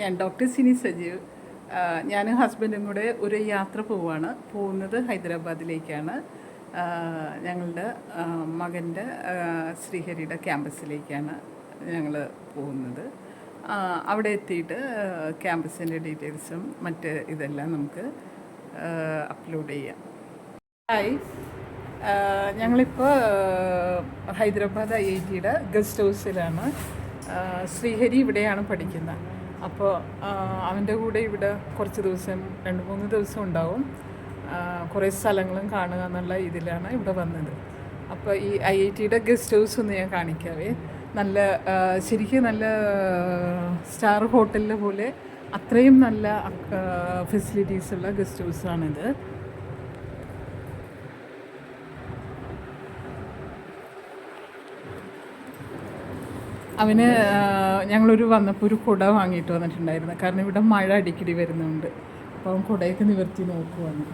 ഞാൻ ഡോക്ടർ സിനി സജീവ്. ഞാനും ഹസ്ബൻഡും കൂടെ ഒരു യാത്ര പോകുന്നത് ഹൈദരാബാദിലേക്കാണ്. ഞങ്ങളുടെ മകൻ്റെ ശ്രീഹരിയുടെ ക്യാമ്പസിലേക്കാണ് ഞങ്ങൾ പോകുന്നത്. അവിടെ എത്തിയിട്ട് ക്യാമ്പസിൻ്റെ ഡീറ്റെയിൽസും മറ്റ് ഇതെല്ലാം നമുക്ക് അപ്ലോഡ് ചെയ്യാം. ഹായ്, ഞങ്ങളിപ്പോൾ ഹൈദരാബാദ് IITയുടെ ഗസ്റ്റ് ഹൗസിലാണ്. ശ്രീഹരി ഇവിടെയാണ് പഠിക്കുന്നത്. അപ്പോൾ അവൻ്റെ കൂടെ ഇവിടെ കുറച്ച് ദിവസം 2-3 ദിവസം ഉണ്ടാവും. കുറേ സ്ഥലങ്ങളും കാണുക എന്നുള്ള ഇതിലാണ് ഇവിടെ വന്നത്. അപ്പോൾ ഈ IITയുടെ ഗസ്റ്റ് ഹൗസ് ഒന്ന് ഞാൻ കാണിക്കാവേ. ശരിക്കും നല്ല സ്റ്റാർ ഹോട്ടലിലെ പോലെ അത്രയും നല്ല ഫെസിലിറ്റീസുള്ള ഗസ്റ്റ് ഹൗസാണിത്. ഞങ്ങളൊരു വന്നപ്പോൾ ഒരു കുട വാങ്ങിയിട്ട് വന്നിട്ടുണ്ടായിരുന്നു. കാരണം ഇവിടെ മഴ അടിക്കടി വരുന്നുണ്ട്. അപ്പോൾ അവൻ കുടയൊക്കെ നിവർത്തി നോക്കുവാണ്.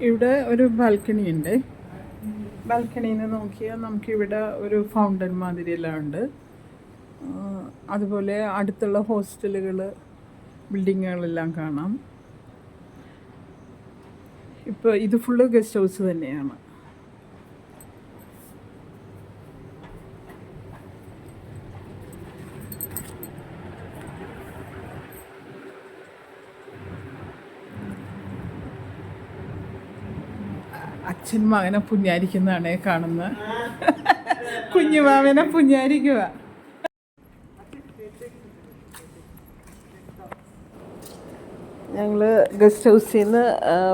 ഇവിടെ ഒരു ബാൽക്കണി ഉണ്ട്. ബാൽക്കണിയിൽ നിന്ന് നോക്കിയാൽ നമുക്കിവിടെ ഒരു ഫൗണ്ടൻ മാതിരിയെല്ലാം ഉണ്ട്. അതുപോലെ അടുത്തുള്ള ഹോസ്റ്റലുകൾ, ബിൽഡിങ്ങുകളെല്ലാം കാണാം. ഇപ്പോൾ ഇത് ഫുള്ള് ഗസ്റ്റ് ഹൗസ് തന്നെയാണ്. അച്ഛൻ മകനെ പുഞ്ഞാരിക്കുന്നതാണ് കാണുന്നത്. കുഞ്ഞുമാവനെ പുഞ്ഞാരിക്കുക. ഞങ്ങൾ ഗസ്റ്റ് ഹൗസിൽ നിന്ന്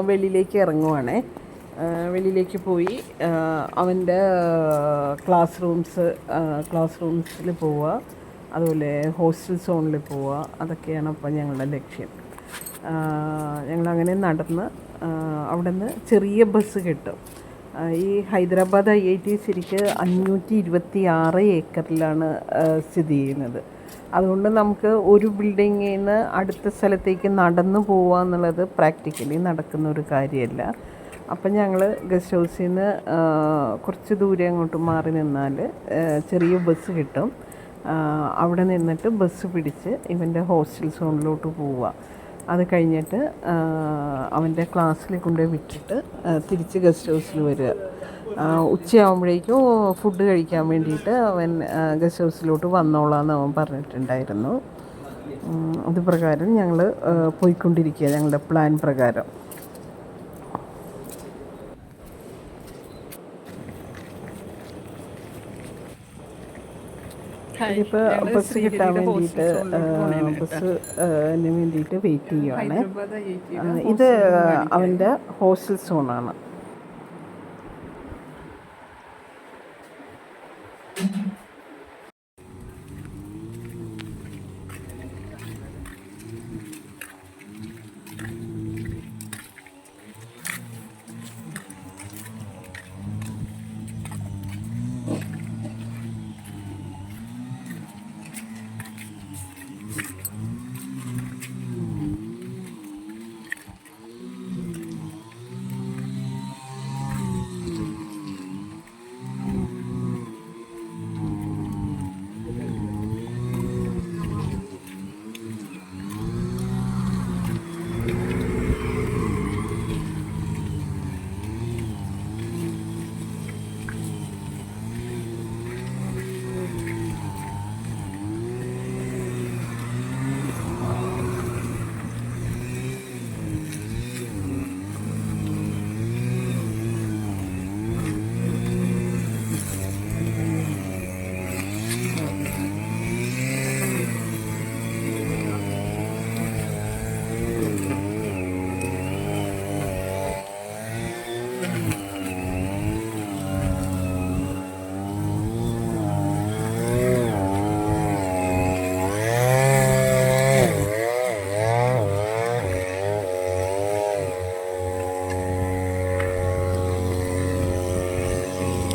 വെളിയിലേക്ക് ഇറങ്ങുവാണേ. വെളിയിലേക്ക് പോയി അവൻ്റെ ക്ലാസ് റൂംസിൽ പോവുക, അതുപോലെ ഹോസ്റ്റൽ സോണിൽ പോവുക. അതൊക്കെയാണ് അപ്പം ഞങ്ങളുടെ ലക്ഷ്യം. ഞങ്ങളങ്ങനെ നടന്ന് അവിടെ നിന്ന് ചെറിയ ബസ് കിട്ടും. ഈ ഹൈദരാബാദ് IIT ശരിക്ക് 526 ഏക്കറിലാണ് സ്ഥിതി ചെയ്യുന്നത്. അതുകൊണ്ട് നമുക്ക് ഒരു ബിൽഡിങ്ങിൽ നിന്ന് അടുത്ത സ്ഥലത്തേക്ക് നടന്നു പോവുക എന്നുള്ളത് പ്രാക്ടിക്കലി നടക്കുന്ന ഒരു കാര്യമല്ല. അപ്പം ഞങ്ങൾ ഗസ്റ്റ് ഹൗസിൽ നിന്ന് കുറച്ച് ദൂരെ അങ്ങോട്ട് മാറി നിന്നാൽ ചെറിയ ബസ് കിട്ടും. അവിടെ നിന്നിട്ട് ബസ് പിടിച്ച് ഇവൻ്റെ ഹോസ്റ്റൽ സോണിലോട്ട് പോവുക. അത് കഴിഞ്ഞിട്ട് അവൻ്റെ ക്ലാസ്സിൽ കൊണ്ടുപോയി വിട്ടിട്ട് തിരിച്ച് ഗസ്റ്റ് ഹൗസിൽ വരിക. ഉച്ചയാകുമ്പോഴേക്കും ഫുഡ് കഴിക്കാൻ വേണ്ടിയിട്ട് അവൻ ഗസ്റ്റ് ഹൗസിലോട്ട് വന്നോളാമെന്ന് അവൻ പറഞ്ഞിട്ടുണ്ടായിരുന്നു. അത് പ്രകാരം ഞങ്ങൾ പോയിക്കൊണ്ടിരിക്കുക, ഞങ്ങളുടെ പ്ലാൻ പ്രകാരം. ഇതിപ്പോൾ ബസ് കിട്ടാൻ വേണ്ടിയിട്ട് ബസ്സിന് വേണ്ടിയിട്ട് വെയിറ്റ് ചെയ്യുവാണ്. ഇത് അവൻ്റെ ഹോസ്റ്റൽ സോണാണ്.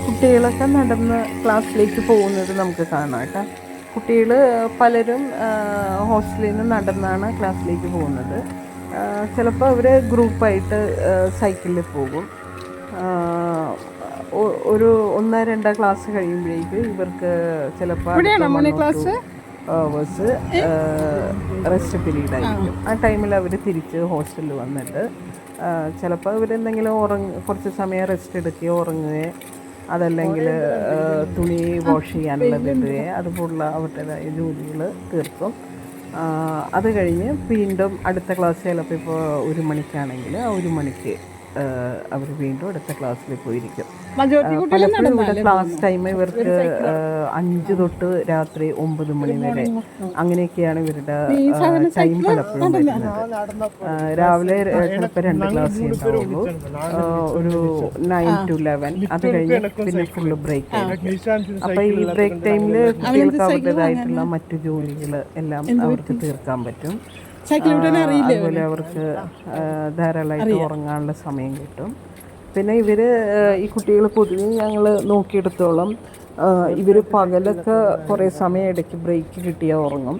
കുട്ടികളൊക്കെ നടന്ന് ക്ലാസ്സിലേക്ക് പോകുന്നത് നമുക്ക് കാണാം കേട്ടോ. കുട്ടികൾ പലരും ഹോസ്റ്റലിൽ നിന്ന് നടന്നാണ് ക്ലാസ്സിലേക്ക് പോകുന്നത്. ചിലപ്പോൾ അവർ ഗ്രൂപ്പായിട്ട് സൈക്കിളിൽ പോകും. ഒരു 1-2 ക്ലാസ് കഴിയുമ്പോഴേക്ക് ഇവർക്ക് ചിലപ്പോൾ അവേഴ്സ് റെസ്റ്റ് പീരീഡ് ആയിരിക്കും. ആ ടൈമിൽ അവർ തിരിച്ച് ഹോസ്റ്റലിൽ വന്നിട്ട് ചിലപ്പോൾ ഇവരെന്തെങ്കിലും കുറച്ച് സമയം റെസ്റ്റ് എടുക്കുകയോ ഉറങ്ങുകയോ അതല്ലെങ്കിൽ തുണി വാഷ് ചെയ്യാനുള്ളത് ഇടുകയോ അതുപോലുള്ള അവരുടേതായ ജോലികൾ തീർക്കും. അത് കഴിഞ്ഞ് വീണ്ടും അടുത്ത ക്ലാസ് ചിലപ്പോൾ ഇപ്പോൾ 1 മണിക്കാണെങ്കിൽ ആ 1 മണിക്ക് അവർ വീണ്ടും അടുത്ത ക്ലാസ്സിൽ പോയിരിക്കും. പലപ്പോഴും ഇവിടെ ക്ലാസ് ടൈം ഇവർക്ക് 5 തൊട്ട് രാത്രി 9 മണി വരെ അങ്ങനെയൊക്കെയാണ് ഇവരുടെ ടൈം പലപ്പോഴും വരുന്നത്. രാവിലെ ചിലപ്പോൾ 2 ക്ലാസ് ഉണ്ടാവുള്ളൂ, ഒരു 9 to 11. അത് കഴിഞ്ഞ് പിന്നെ ഫുള്ള് ബ്രേക്ക് ആയിരിക്കും. അപ്പോൾ ഈ ബ്രേക്ക് ടൈമിൽ കുട്ടികൾക്ക് അവരുടേതായിട്ടുള്ള മറ്റു ജോലികൾ എല്ലാം അവർക്ക് തീർക്കാൻ പറ്റും. അതുപോലെ അവർക്ക് ധാരാളമായിട്ട് ഉറങ്ങാനുള്ള സമയം കിട്ടും. പിന്നെ ഇവർ ഈ കുട്ടികൾ പൊതുവെ ഞങ്ങൾ നോക്കിയെടുത്തോളം ഇവർ പകലൊക്കെ കുറേ സമയം ഇടയ്ക്ക് ബ്രേക്ക് കിട്ടിയാൽ ഉറങ്ങും.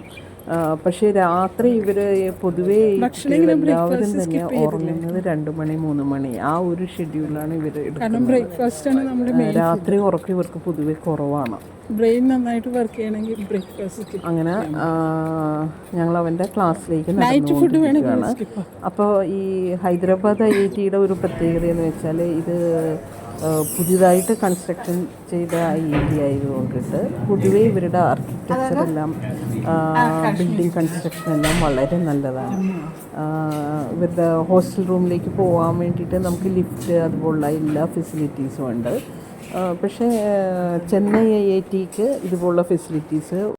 പക്ഷേ രാത്രി ഇവർ പൊതുവേ എല്ലാവരും തന്നെ ഉറങ്ങുന്നത് 2 മണി 3 മണി ആ ഒരു ഷെഡ്യൂളാണ് ഇവർ എടുക്കുന്നത്. രാത്രി ഉറക്കം ഇവർക്ക് പൊതുവെ കുറവാണ്. ബ്രെയിൻ നന്നായിട്ട് വർക്ക് ചെയ്യണമെങ്കിൽ ബ്രേക്ക്ഫാസ്റ്റ്. അങ്ങനെ ഞങ്ങൾ അവൻ്റെ ക്ലാസ്സിലേക്ക് നടന്നുകൊണ്ടിരിക്കുകയാണ്. അപ്പോൾ ഈ ഹൈദരാബാദ് IIT ഒരു പ്രത്യേകത എന്ന് വെച്ചാൽ ഇത് പുതിയതായിട്ട് കൺസ്ട്രക്ഷൻ ചെയ്ത IIT ആയതുകൊണ്ടിട്ട് പൊതുവേ ഇവരുടെ ആർക്കിടെക്ചറെല്ലാം ബിൽഡിംഗ് കൺസ്ട്രക്ഷൻ എല്ലാം വളരെ നല്ലതാണ്. ഇവരുടെ ഹോസ്റ്റൽ റൂമിലേക്ക് പോകാൻ വേണ്ടിയിട്ട് നമുക്ക് ലിഫ്റ്റ് അതുപോലുള്ള എല്ലാ ഫെസിലിറ്റീസും ഉണ്ട്. പക്ഷേ ചെന്നൈ IITക്ക് ഇതുപോലുള്ള ഫെസിലിറ്റീസ്